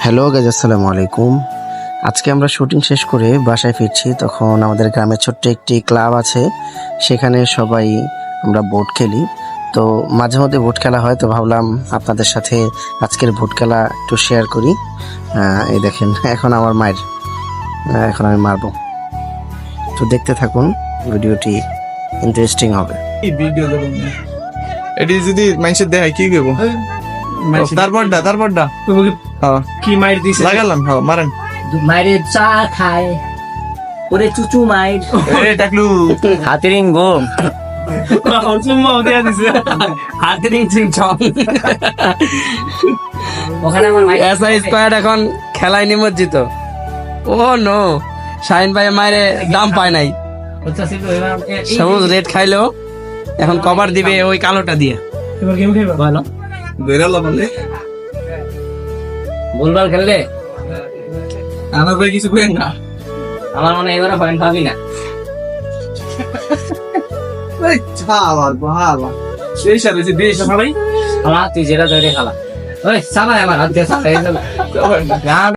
Hello guys, আসসালামু আলাইকুম। আজকে আমরা শুটিং শেষ করে বাসায় ফিরছি। তখন আমাদের গ্রামে ছোট্ট একটি ক্লাব আছে, সেখানে সবাই আমরা বোট খেলি। তো মাঝে মধ্যে বোট খেলা হয়, তো ভাবলাম আপনাদের সাথে আজকের বোট খেলা একটু শেয়ার করি। এই দেখেন, এখন আমার মায়ের এখন আমি মারবো। তো দেখতে থাকুন, ভিডিওটি ইন্টারেস্টিং হবে। ভিডিও দেখুন, এটি যদি মানুষের দেখায় কি করবো? তারপরটা কি মাইর দিছে লাগালাম, মারেন। মাইরে চা খায় ওরে চুচু মাইর টাকলু হাতেরিং গো চুম্মাও দিয়া দিছে হাতেরিং চিংচং ওখানে আমার মাইর এসআই স্কোয়াড এখন খেলায় নিমজ্জিত। ও নো, শাহিন ভাই মায়ের দাম পায় নাই। সবুজ রেড খাইলো, এখন কভার দিবে ওই কালোটা দিয়ে। এবার গেম খেলবা ভালো বেরালাম বলে বলবার খেললে আমার ভাই কিছু করেন না। আমার মনে হয় এবারে পয়েন্ট পাবি না। সেই সাথে দেশ খালা তুই যেটা ধরে খালা ওই সাবাই আমার হাত দিয়ে সাবাই